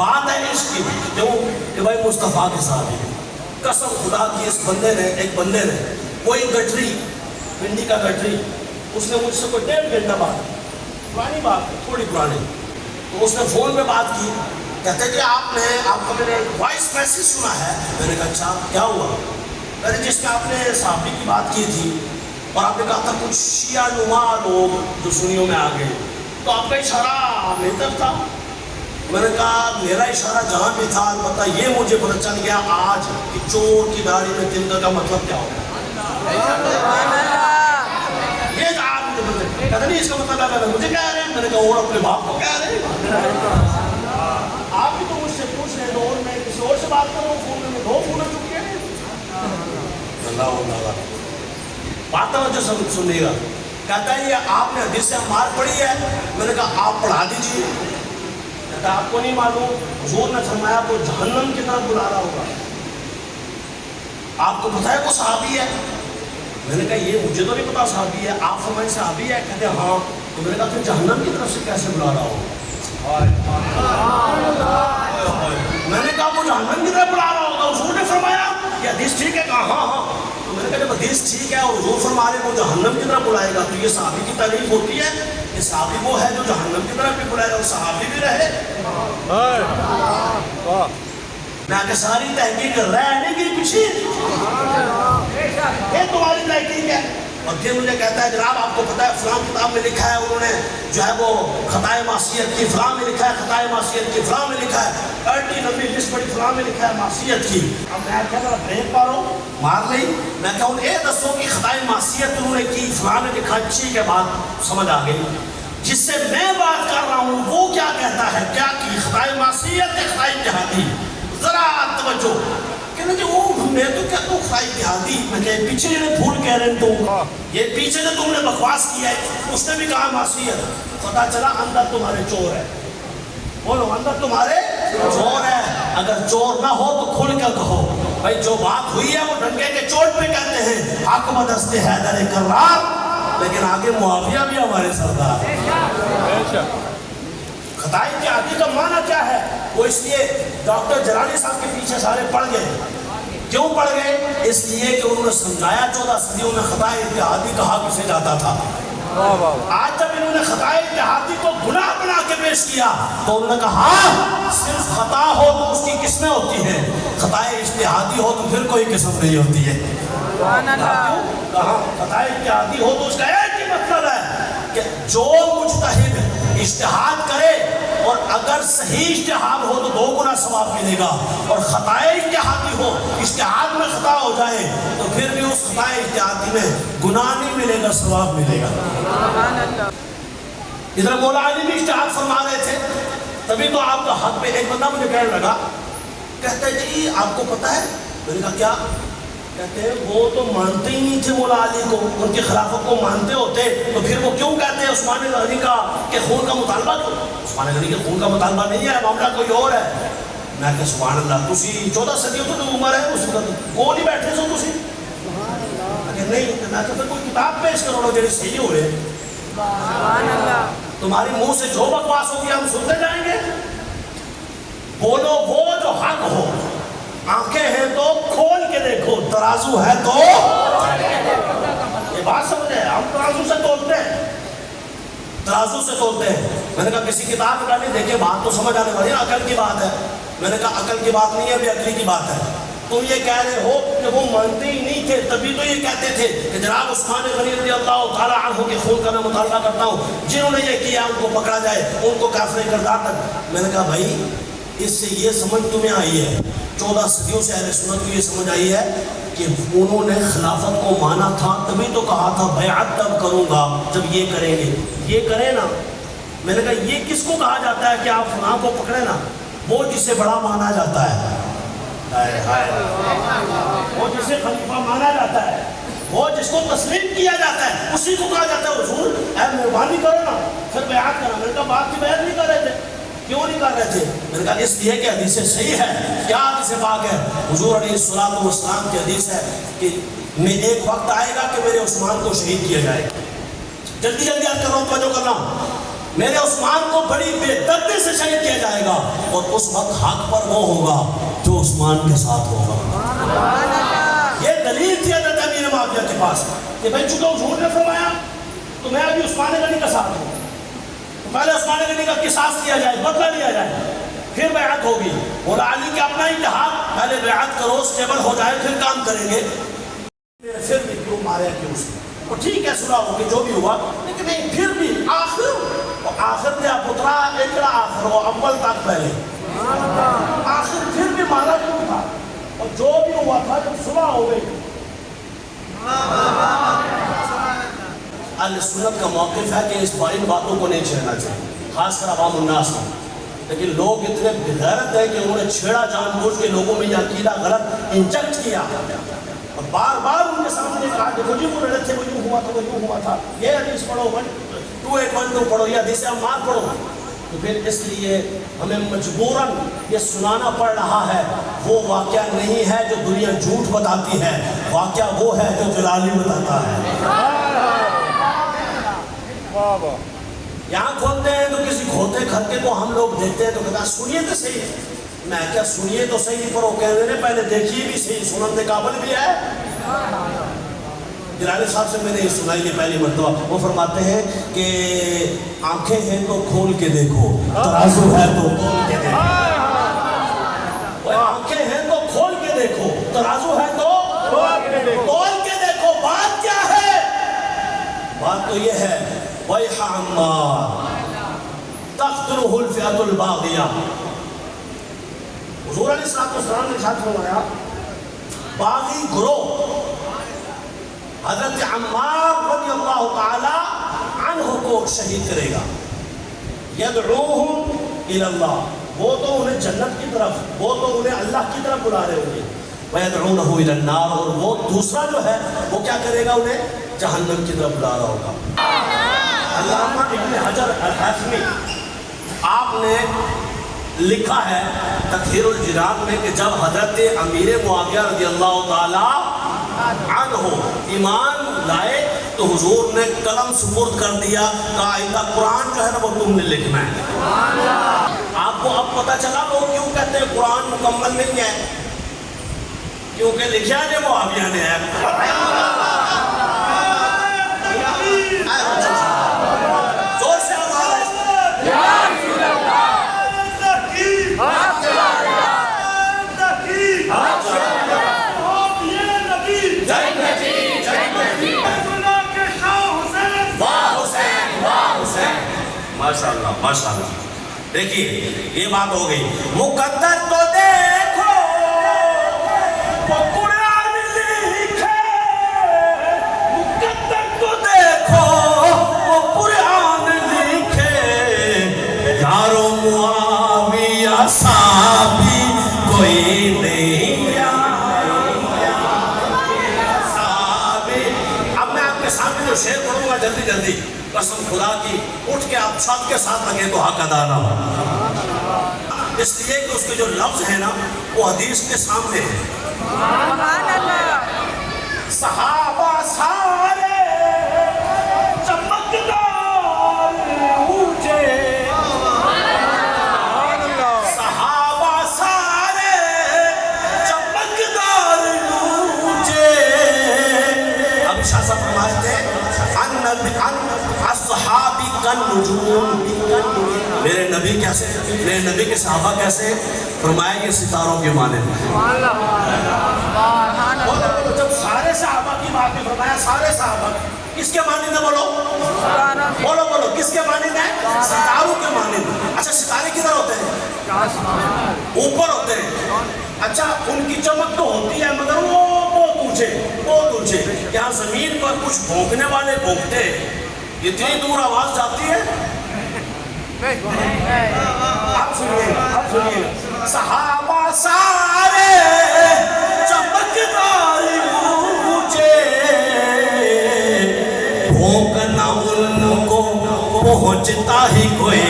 بات ہے اس کی کیوں کہ بھائی مصطفیٰ کے ساتھ قسم خدا کی اس بندے نے ایک بندے نے کوئی گٹری پنڈی کا گٹری اس نے مجھ سے کوئی 1.5 گھنٹہ بات پرانی بات ہے تھوڑی پرانی تو اس نے فون پہ بات کی کہتے کہ آپ کا میں نے وائس میسیج سنا ہے میں نے کہا اچھا کیا ہوا میں نے جس میں آپ نے صحابی کی بات کی تھی اور آپ نے کہا تھا کچھ شیعہ نما لوگ جو سنیوں میں آ گئے تو آپ کا اشارہ میری طرف تھا میں نے کہا میرا اشارہ جہاں بھی تھا البتہ یہ مجھے پتہ چل گیا آج کہ چور کی داڑھی میں تلک کا مطلب کیا ہوگا یہ آپ مجھے کہتے نہیں اس کا مطلب ہے مجھے کہہ رہے ہیں میں نے کہا اور اپنے باپ کو کہہ رہے ہیں آپ بھی تو مجھ سے پوچھ رہے ہیں اور میں کسی اور سے بات کر رہا ہوں فون میں 2 فون چکے ہیں اللہ بات توجہ سنیے گا کہتا ہے یہ آپ نے حدیث عمار پڑھی ہے میں نے کہا آپ پڑھا دیجیے کہتا ہے آپ کو نہیں معلوم حضور نے فرمایا وہ جہنم کی طرف بلا رہا ہوگا آپ کو پتہ ہے وہ صحابی ہے میں نے کہا یہ مجھے تو نہیں پتا صحابی ہے آپ فرمائیں صحابی ہے کہتے ہیں ہاں تو میں نے کہا پھر جہنم کی طرف سے کیسے بلا رہا ہوگا میں نے کہا وہ جہنم کی طرف بلا رہا ہوگا حضور نے فرمایا یہ حدیث ٹھیک ہے کہا ہاں ہاں تو میں نے کہا جب حدیث ٹھیک ہے اور حضور فرما رہے وہ جہنم کی طرف بلائے گا تو یہ صحابی کی تعریف ہوتی ہے کہ صحابی وہ ہے جو جہنم کی طرف بھی بلائے گا اور صحابی بھی رہے میں کہ ساری تحقیق رہنے کی پیچھے یہ تمہاری تحقیق ہے اور پھر مجھے کہتا ہے جناب آپ کو پتہ ہے فلاں کتاب میں لکھا ہے انہوں نے جو ہے وہ خطائے معصیت کی فلاں میں لکھا ہے خطائے معصیت کی فلاں میں لکھا ہے 30 لسٹ بڑی فلاں میں لکھا ہے معصیت کی اب میں کہہ رہا بریک مارو مار نہیں میں کہوں اے دسو کہ خطائے معصیت انہوں نے کی فلاں میں لکھا ٹھیک ہے بات سمجھ آ گئی جس سے میں بات کر رہا ہوں وہ کیا کہتا ہے کیا کی خطائے معصیت یا خطائے اتحادی ذرا توجہ کہنا جی وہ میں تو کہتا ہوں خطائے اتحادی میں کہا پیچھے جنہیں بھول کہہ رہے ہیں تو یہ پیچھے جو تم نے بکواس کیا ہے اس نے بھی کہا معصیت پتہ چلا اندر تمہارے چور ہے بولو اندر تمہارے چور ہے اگر چور نہ ہو تو کھل کر کہو بھائی جو بات ہوئی ہے وہ ڈنکے کے چوٹ پہ کہتے ہیں حق بدست حیدر کرار لیکن آگے معاویہ بھی ہمارے سردار خطائے اتحادی کا معنی کیا ہے وہ اس لیے ڈاکٹر جرانی صاحب کے پیچھے سارے پڑ گئے کیوں پڑ گئے اس لیے کہ انہوں نے سمجھایا 14 صدیوں میں خطائے اتحادی کہا کسے جاتا تھا آج جب انہوں نے خطائے اتحادی کو گناہ بنا کے پیش کیا تو انہوں نے کہا ہاں صرف خطا ہو تو اس کی قسمیں ہوتی ہیں خطائے اجتہادی ہو تو پھر کوئی قسم نہیں ہوتی ہے کہاں خطائے اتحادی ہو تو اس کا ایک ہی مطلب ہے کہ جو مجتہد اجتہاد کرے اور اگر صحیح اجتہاد ہو تو 2 گنا ثواب ملے گا اور خطائے اجتہادی ہو اجتہاد میں خطا ہو جائے تو پھر بھی اس خطائے اجتہادی میں گناہ نہیں ملے گا ثواب ملے گا ادھر مولا علی بھی اجتہاد فرما رہے تھے تبھی تو آپ کا حق پہ ایک بندہ مجھے کہنے لگا کہتا ہے جی آپ کو پتہ ہے میں نے کہا کیا کہتے ہیں وہ تو مانتے ہی نہیں تھے مولا علی کو ان کی خلافت کو مانتے ہوتے تو پھر وہ کیوں کہتے ہیں عثمان غنی کا کہ خون کا مطالبہ کیوں عثمان غنی کے خون کا مطالبہ نہیں ہے معاملہ کوئی اور ہے میں کہ سبحان اللہ تسی 14 صدیوں تو عمر ہے اس وقت وہ نہیں بیٹھے سو تسی کہ نہیں میں کہ پھر کوئی کتاب پیش کرو جڑی صحیح ہوئے سبحان اللہ تمہاری منہ سے جو بکواس ہوگی ہم سنتے جائیں گے بولو وہ جو حق ہو آنکھیں ہیں تو کھول کے دیکھو ترازو ہے تو یہ بات سمجھے ہم ترازو سے تولتے ہیں میں نے کہا کسی کتاب کا نہیں دیکھے بات تو سمجھ آنے والی عقل کی بات ہے میں نے کہا عقل کی بات نہیں ہے بے عقلی کی بات ہے تم یہ کہہ رہے ہو کہ وہ مانتے ہی نہیں تھے تبھی تو یہ کہتے تھے کہ جناب عثمان غنی رضی اللہ تعالیٰ عنہ کے خون کا میں مطالبہ کرتا ہوں جنہوں نے یہ کیا ان کو پکڑا جائے ان کو کافر کردار تک میں نے کہا بھائی اس سے یہ سمجھ تمہیں آئی ہے 14 صدیوں سے اہل سنت کو یہ سمجھ آئی ہے کہ انہوں نے خلافت کو مانا تھا تبھی تو کہا تھا بیعت تب کروں گا جب یہ کریں گے یہ کریں نا میں نے کہا یہ کس کو کہا جاتا ہے کہ آپ فلاں کو پکڑے نا وہ جسے بڑا مانا جاتا ہے وہ جسے خلیفہ مانا جاتا ہے وہ جس کو تسلیم کیا جاتا ہے اسی کو کہا جاتا ہے حضور اے مہربانی کرو نا پھر بیعت کرنا میں نے کہا بات کی بیعت نہیں کر رہے تھے کیوں نہیں کر رہے تھے میں نے کہا اس لیے کہ حدیث صحیح ہے کیا حدیث پاک ہے حضور علیہ الصلوۃ والسلام کی حدیث ہے کہ میں ایک وقت آئے گا کہ میرے عثمان کو شہید کیا جائے گا جلدی جلدی یاد کر رہا ہوں توجہ کر رہا ہوں میرے عثمان کو بڑی بے دردی سے شہید کیا جائے گا، اور اس وقت حق پر وہ ہوگا جو عثمان کے ساتھ ہوگا۔ یہ دلیل تھی حضرت امیر معاویہ کے پاس کہ بھائی چونکہ حضور نے فرمایا تو میں ابھی عثمان غنی کا ساتھ ہوں، تو پہلے عثمان غنی کا قصاص کیا جائے، بدلہ لیا جائے، پھر بیعت ہوگی۔ اور علی کا اپنا اتحاد، پہلے بیعت کرو، اسٹیبل ہو جائے، پھر کام کریں گے۔ پھر بھی کیوں مارے کیوں اس نے؟ وہ ٹھیک ہے صلح ہوگی جو بھی ہوا، لیکن نہیں پھر بھی آخر دیا پترا ایکڑا آخر ہو اول تک پہلے آخر پھر بھی مارا کیوں تھا؟ اور جو بھی ہوا تھا جب صلح ہو گئی۔ اہل سنت کا موقف ہے کہ اس ان باتوں کو نہیں چھیڑنا چاہیے، خاص کر عوام الناس میں، لیکن لوگ اتنے بغیرت ہیں کہ انہوں نے چھیڑا، جان بوجھ کے لوگوں میں یہ عقیدہ غلط انجیکٹ کیا، اور بار بار ان کے سامنے کہا کہ وہ یوں لڑے تھے، وہ یوں ہوا تھا، وہ یوں ہوا تھا، یہ حدیث پڑھو 2812 پڑھو، یہ حدیث عمار پڑھو۔ تو پھر اس لیے ہمیں مجبوراً یہ سنانا پڑ رہا ہے۔ وہ واقعہ نہیں ہے جو دنیا جھوٹ بتاتی ہے، واقعہ وہ ہے جو جلالی بتاتا ہے۔ یہاں کھولتے ہیں تو کسی کھوتے کھرکے کو ہم لوگ دیکھتے ہیں تو کہتا ہے سنیے تو صحیح، میں کیا سنیے تو صحیح، پر وہ کہنے نے پہلے دیکھیے بھی صحیح، سننے قابل بھی ہے۔ جلالی صاحب سے میں نے یہ سنائی یہ پہلی مرتبہ، وہ فرماتے ہیں کہ آنکھیں ہیں تو کھول کے دیکھو، ترازو ہے تو کھول کے دیکھو، آنکھیں ہیں تو کھول کے دیکھو، ترازو ہے تو کھول کے دیکھو۔ بات کیا ہے؟ بات تو یہ ہے وَيْحَ عَمَّارٍ تَقْتُلُهُ الْفِئَةُ الْبَاغِيَةُ۔ حضور علیہ السلام نے ارشاد فرمایا باغی گروہ حضرت عمار رضی اللہ تعالی عنہ کو شہید کرے گا۔ یدعوہم الی اللہ، وہ تو انہیں جنت کی طرف، وہ تو انہیں اللہ کی طرف بلا رہے ہوں گے، وَيَدْعُونَهُ إِلَى النَّارِ، اور وہ دوسرا جو ہے وہ کیا کرے گا؟ انہیں جہنم کی طرف بلا رہا ہوگا۔ علامہ ابن حجر الحیثمی آپ نے لکھا ہے تطہیر الجنان میں کہ جب حضرت امیر معاویہ رضی اللہ تعالی عنہ ایمان لائے تو حضور نے قلم سپرد کر دیا، کہا آئندہ قرآن جو ہے نا وہ تم نے لکھنا ہے۔ آپ کو اب پتہ چلا وہ کیوں کہتے ہیں قرآن مکمل نہیں ہے، کیونکہ لکھا جو معاویہ نے ہے۔ زور سے آواز ماشاءاللہ ماشاءاللہ۔ دیکھیے یہ بات ہو گئی، مقدر تو دیکھو وہ قرآن لکھے، مقدر تو دیکھو وہ قرآن لکھے، یارو معاویہ صحابی کوئی نہیں۔ اب میں آپ کے سامنے جو شعر پڑھوں گا جلدی جلدی، قسم خدا کی اٹھ کے آپ سب کے ساتھ لگے تو حق ادا نہ ہو، اس لیے کہ اس کے جو لفظ ہیں نا وہ حدیث کے سامنے ہیں۔ صحابہ سارے چمکدار اونچے، صحابہ سارے چمکدار اونچے۔ اب شاہ صاحب فرماتے ہیں الصحابی کالنجوم، میرے نبی کیسے، میرے نبی کے صحابہ کیسے؟ فرمایا یہ ستاروں کے معنی میں۔ جب سارے صحابہ کی بات میں فرمایا سارے صحابہ کس کے معنی میں؟ بولو بولو بولو کس کے معنی میں؟ ستاروں کے معنی میں۔ اچھا ستارے کدھر ہوتے ہیں؟ اوپر ہوتے ہیں۔ اچھا ان کی چمک تو ہوتی ہے مگر وہ بہت اونچے، یہاں زمین پر کچھ بھونکنے والے بھونکتے ہیں، اتنی دور آواز جاتی ہے۔ آپ سنیے صحابہ سارے چمکدار اونچے، بھونکنا ان کو پہنچتا ہی کوئی